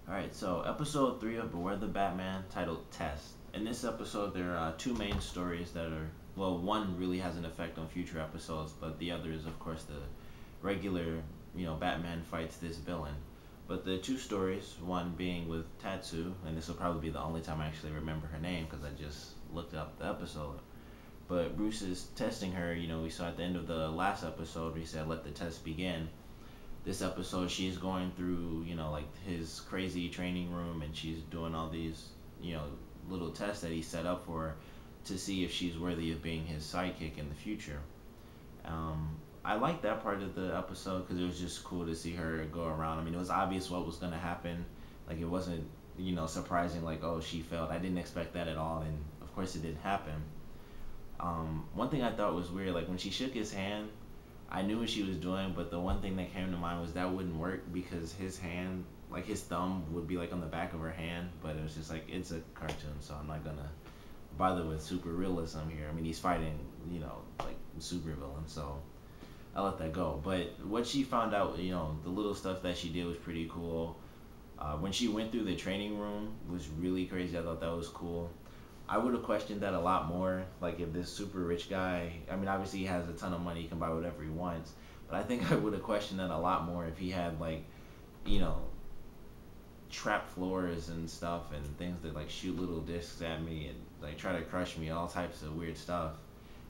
Alright, so episode 3 of Beware the Batman, titled Test. In this episode, there are two main stories that are, well, one really has an effect on future episodes, but the other is, of course, the regular, Batman fights this villain. But the two stories, one being with Tatsu, and this will probably be the only time I actually remember her name because I just looked up the episode. But Bruce is testing her, we saw at the end of the last episode, he said, let the test begin. This episode she's going through like his crazy training room, and she's doing all these you know little tests that he set up for her to see if she's worthy of being his sidekick in the future. I like that part of the episode because it was just cool to see her go around. I mean, it was obvious what was going to happen. Like, it wasn't surprising, like, oh, she failed. I didn't expect that at all, and of course it didn't happen. One thing I thought was weird, like when she shook his hand, I knew what she was doing, but the one thing that came to mind was that wouldn't work because his hand, like his thumb, would be like on the back of her hand. But it was just like, it's a cartoon, so I'm not gonna bother with super realism here. I mean, he's fighting, like super villain, so I let that go. But what she found out, the little stuff that she did was pretty cool. When she went through the training room was really crazy. I thought that was cool. I would have questioned that a lot more. Like, if this super rich guy, I mean, obviously he has a ton of money, he can buy whatever he wants. But I think I would have questioned that a lot more if he had, like, you know, trap floors and stuff and things that, like, shoot little discs at me and, like, try to crush me, all types of weird stuff.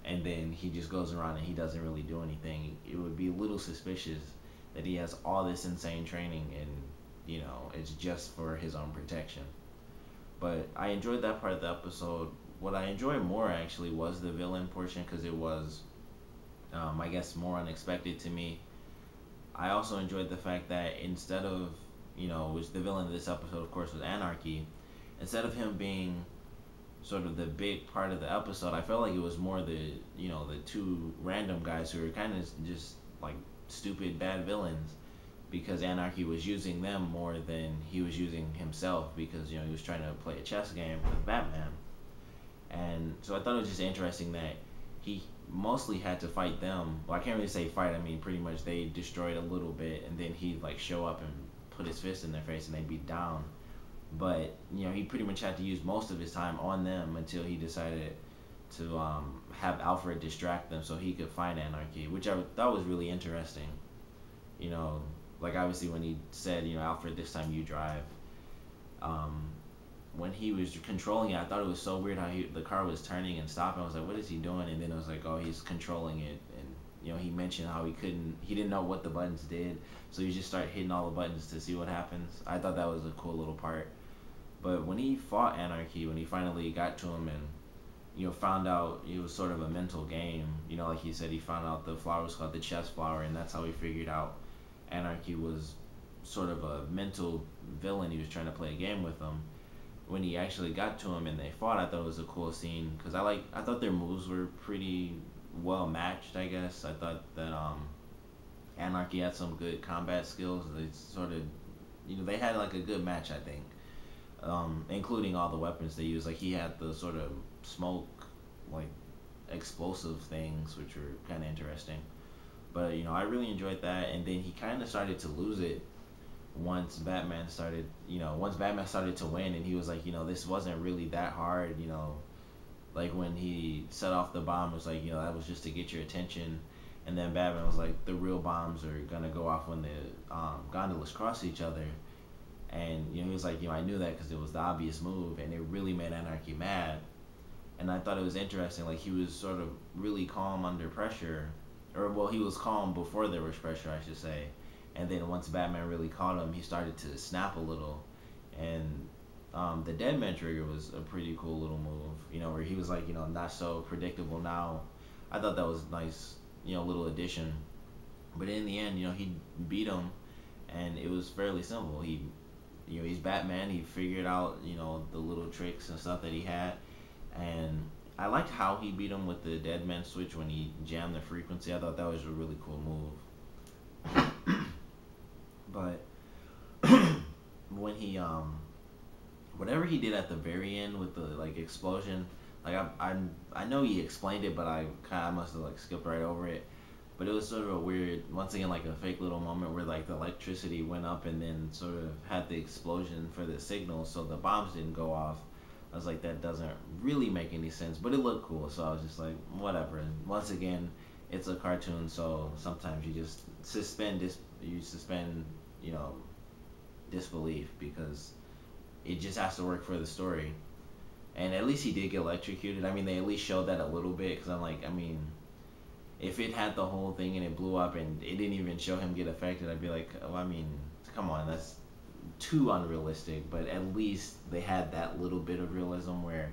And then he just goes around and he doesn't really do anything. It would be a little suspicious that he has all this insane training and, it's just for his own protection. But I enjoyed that part of the episode. What I enjoyed more actually was the villain portion because it was, I guess, more unexpected to me. I also enjoyed the fact that instead of, which the villain of this episode, of course, was Anarchy, instead of him being sort of the big part of the episode, I felt like it was more the two random guys who were kind of just like stupid bad villains because Anarchy was using them more than he was using himself because he was trying to play a chess game with Batman. And so I thought it was just interesting that he mostly had to fight them. Well, I can't really say fight. I mean, pretty much they destroyed a little bit, and then he'd like show up and put his fist in their face, and they'd be down. But he pretty much had to use most of his time on them until he decided to have Alfred distract them so he could find Anarchy, which I thought was really interesting. You know, like obviously when he said, Alfred, this time you drive. Um, when he was controlling it, I thought it was so weird how the car was turning and stopping. I was like, what is he doing? And then it was like, oh, he's controlling it. And he mentioned how he didn't know what the buttons did, so he just started hitting all the buttons to see what happens. I thought that was a cool little part. But when he fought Anarchy, when he finally got to him and found out it was sort of a mental game. Like he said, he found out the flower was called the chess flower, and that's how he figured out Anarchy was sort of a mental villain. He was trying to play a game with him. When he actually got to him and they fought, I thought it was a cool scene because I thought their moves were pretty well matched. I guess I thought that Anarchy had some good combat skills. They sort of they had like a good match. I think, including all the weapons they used. Like he had the sort of smoke, like explosive things, which were kind of interesting. But I really enjoyed that, and then he kind of started to lose it once Batman started to win, and he was like, this wasn't really that hard. Like when he set off the bomb, it was like, that was just to get your attention. And then Batman was like, the real bombs are gonna go off when the gondolas cross each other. And he was like, I knew that because it was the obvious move, and it really made Anarchy mad. And I thought it was interesting. Like he was sort of really calm under pressure, or well, he was calm before there was pressure, I should say. And then once Batman really caught him, he started to snap a little. And the Dead Man trigger was a pretty cool little move, where he was like, not so predictable now. I thought that was nice, little addition. But in the end, he beat him, and it was fairly simple. He's Batman. He figured out, the little tricks and stuff that he had, and I liked how he beat him with the Dead Man switch when he jammed the frequency. I thought that was a really cool move. But when he whatever he did at the very end with the like explosion, like I know he explained it, but I must have like skipped right over it. But it was sort of a weird, once again, like a fake little moment where like the electricity went up and then sort of had the explosion for the signal, so the bombs didn't go off. I was like, that doesn't really make any sense, but it looked cool, so I was just like, whatever. And once again, it's a cartoon, so sometimes you just suspend, you know, disbelief because it just has to work for the story. And at least he did get electrocuted. I mean, they at least showed that a little bit because I'm like, I mean, if it had the whole thing and it blew up and it didn't even show him get affected, I'd be like, oh, I mean, come on, that's too unrealistic. But at least they had that little bit of realism where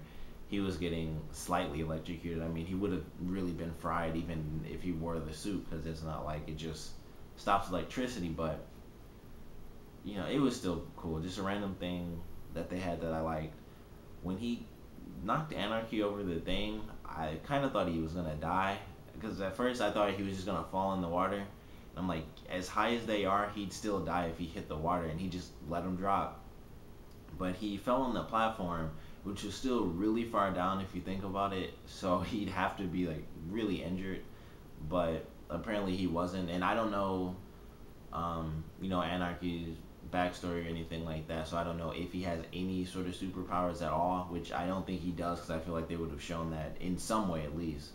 he was getting slightly electrocuted. I mean, he would have really been fried even if he wore the suit because it's not like it just stops electricity. But you know, it was still cool. Just a random thing that they had that I liked. When he knocked Anarchy over the thing, I kind of thought he was gonna die because at first I thought he was just gonna fall in the water. I'm like, as high as they are, he'd still die if he hit the water, and he just let him drop. But he fell on the platform, which was still really far down if you think about it. So he'd have to be like really injured, but apparently he wasn't. And I don't know, you know, Anarchy's backstory or anything like that. So I don't know if he has any sort of superpowers at all, which I don't think he does because I feel like they would have shown that in some way at least.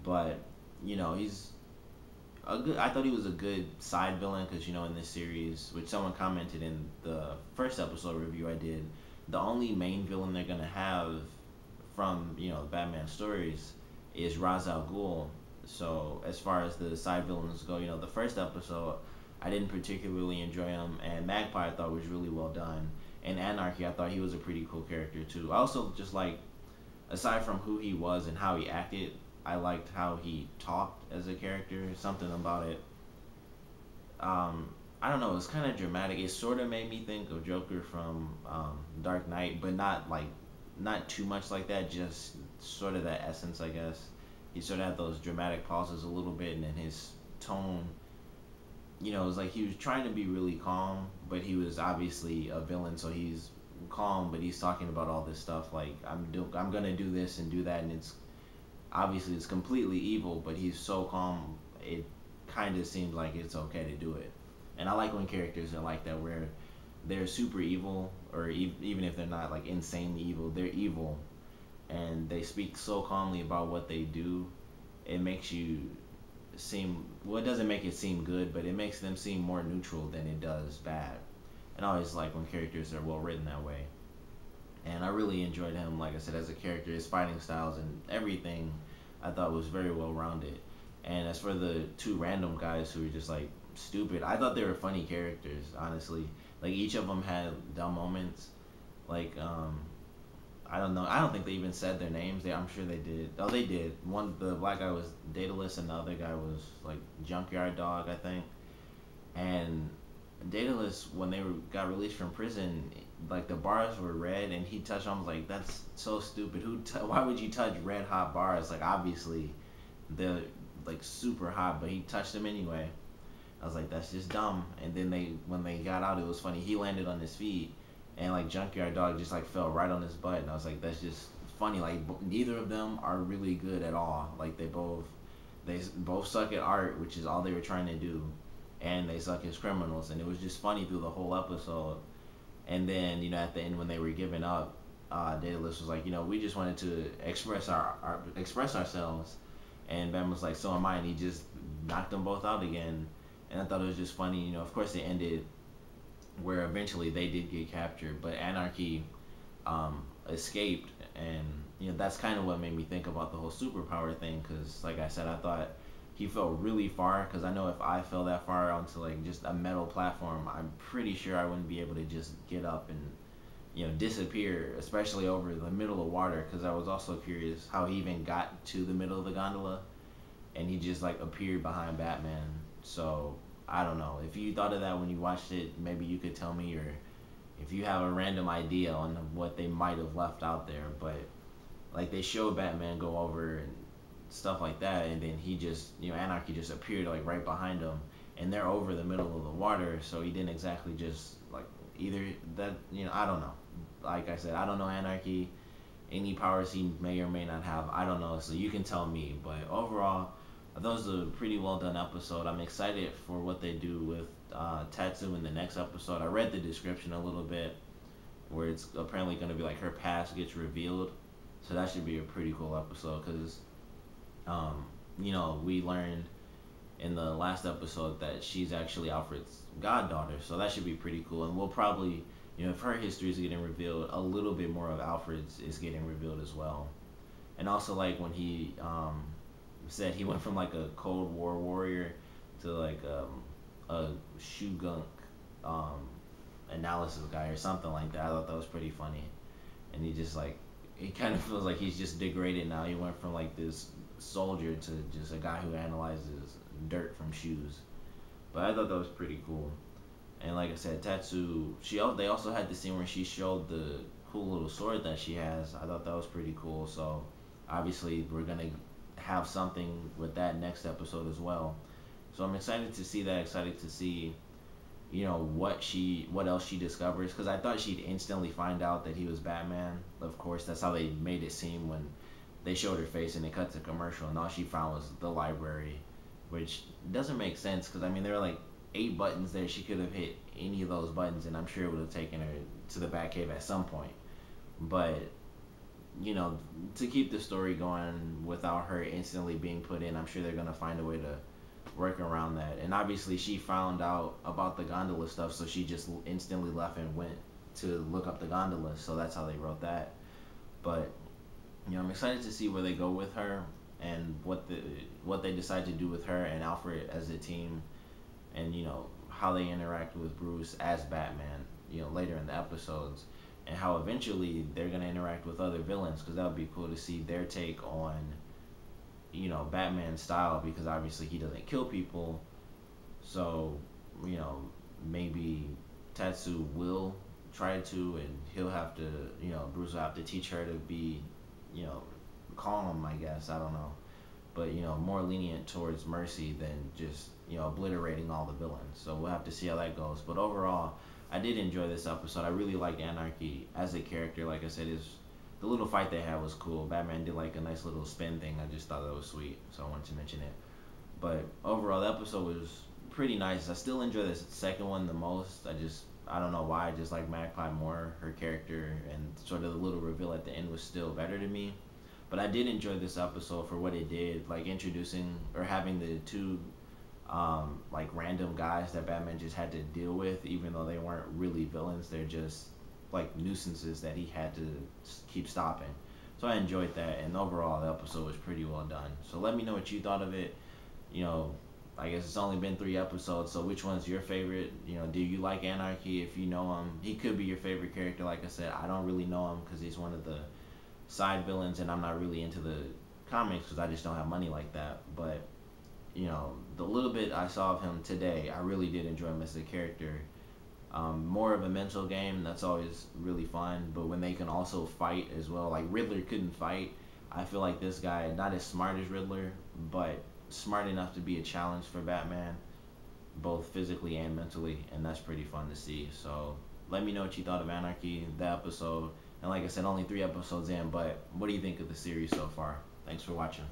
But you know, he's a good. I thought he was a good side villain because you know in this series, which someone commented in the first episode review I did, the only main villain they're gonna have from you know Batman stories is Ra's al Ghul. So as far as the side villains go, you know the first episode I didn't particularly enjoy him, and Magpie I thought was really well done, and Anarchy I thought he was a pretty cool character too. I also just like aside from who he was and how he acted, I liked how he talked as a character. Something about it. I don't know. It was kind of dramatic. It sort of made me think of Joker from Dark Knight, but not like not too much like that. Just sort of that essence, I guess. He sort of had those dramatic pauses a little bit, and then his tone. You know, it was like he was trying to be really calm, but he was obviously a villain, so he's calm, but he's talking about all this stuff like I'm gonna do this and do that, and it's obviously it's completely evil, but he's so calm. It kind of seems like it's okay to do it, and I like when characters are like that, where they're super evil, or even if they're not like insanely evil, they're evil, and they speak so calmly about what they do. It makes you seem well. It doesn't make it seem good, but it makes them seem more neutral than it does bad. And I always like when characters are well written that way. And I really enjoyed him, like I said, as a character. His fighting styles and everything I thought was very well rounded. And as for the two random guys who were just like stupid, I thought they were funny characters, honestly. Like each of them had dumb moments. Like I don't know. I don't think they even said their names. I'm sure they did. Oh, they did. The black guy was Daedalus, and the other guy was like Junkyard Dog, I think. And Daedalus, when got released from prison, like the bars were red, and he touched on. I was like, that's so stupid. Why would you touch red hot bars? Like obviously, they're like super hot, but he touched them anyway. I was like, that's just dumb. And then when they got out, it was funny. He landed on his feet, and like Junkyard Dog just like fell right on his butt, and I was like, that's just funny. Like neither of them are really good at all. Like they both suck at art, which is all they were trying to do, and they suck as criminals. And it was just funny through the whole episode. And then you know at the end when they were giving up, Daedalus was like, you know, we just wanted to express ourselves, and Ben was like, so am I, and he just knocked them both out again. And I thought it was just funny. You know, of course it ended where eventually they did get captured, but Anarchy escaped, and you know that's kind of what made me think about the whole superpower thing. Because, like I said, I thought he fell really far. Because I know if I fell that far onto like just a metal platform, I'm pretty sure I wouldn't be able to just get up and you know disappear, especially over the middle of water. Because I was also curious how he even got to the middle of the gondola, and he just like appeared behind Batman. So I don't know. If you thought of that when you watched it, maybe you could tell me, or if you have a random idea on what they might have left out there. But like they showed Batman go over and stuff like that, and then he just, you know, Anarchy just appeared like right behind him, and they're over the middle of the water, so he didn't exactly just like either that, you know, I don't know. Like I said, I don't know Anarchy, any powers he may or may not have, I don't know. So you can tell me. But overall, I thought it was a pretty well done episode. I'm excited for what they do with Tatsu in the next episode. I read the description a little bit where it's apparently going to be like her past gets revealed. So that should be a pretty cool episode because, um, we learned in the last episode that she's actually Alfred's goddaughter. So that should be pretty cool. And we'll probably, if her history is getting revealed, a little bit more of Alfred's is getting revealed as well. And also, like, when he said he went from like a Cold War warrior to like a Shugunk um, analysis guy or something like that. I thought that was pretty funny. And he just like, he kind of feels like he's just degraded now. He went from like this soldier to just a guy who analyzes dirt from shoes. But I thought that was pretty cool. And like I said, Tatsu, they also had the scene where she showed the cool little sword that she has. I thought that was pretty cool. So obviously we're gonna have something with that next episode as well. So I'm excited to see that. Excited to see, what else she discovers. Because I thought she'd instantly find out that he was Batman. Of course, that's how they made it seem when they showed her face and they cut to commercial, and all she found was the library, which doesn't make sense. Because I mean, there were like 8 buttons there. She could have hit any of those buttons, and I'm sure it would have taken her to the Batcave at some point. But to keep the story going without her instantly being put in, I'm sure they're gonna find a way to work around that. And obviously, she found out about the gondola stuff, so she just instantly left and went to look up the gondola. So that's how they wrote that. But I'm excited to see where they go with her and what they decide to do with her and Alfred as a team, and how they interact with Bruce as Batman. Later in the episodes, and how eventually they're gonna interact with other villains, because that would be cool to see their take on Batman's style, because obviously he doesn't kill people. So maybe Tatsu will try to, and he'll have to, Bruce will have to teach her to be you know calm, I guess, I don't know, but more lenient towards Mercy than just obliterating all the villains. So we'll have to see how that goes. But overall, I did enjoy this episode. I really liked Anarchy as a character. Like I said, is the little fight they had was cool. Batman did like a nice little spin thing. I just thought that was sweet, so I wanted to mention it. But overall, the episode was pretty nice. I still enjoy the second one the most. I don't know why. I just like Magpie more. Her character and sort of the little reveal at the end was still better to me. But I did enjoy this episode for what it did, like introducing or having the two like random guys that Batman just had to deal with, even though they weren't really villains. They're just like nuisances that he had to keep stopping. So I enjoyed that, and overall the episode was pretty well done. So let me know what you thought of it. I guess it's only been 3 episodes, so which one's your favorite? Do you like Anarchy? If you know him, he could be your favorite character. Like I said, I don't really know him because he's one of the side villains, and I'm not really into the comics because I just don't have money like that. But the little bit I saw of him today, I really did enjoy him as a character. More of a mental game, that's always really fun. But when they can also fight as well, like Riddler couldn't fight, I feel like this guy, not as smart as Riddler, but smart enough to be a challenge for Batman, both physically and mentally, and that's pretty fun to see. So let me know what you thought of Anarchy, the episode. And like I said, only 3 episodes in, but what do you think of the series so far? Thanks for watching.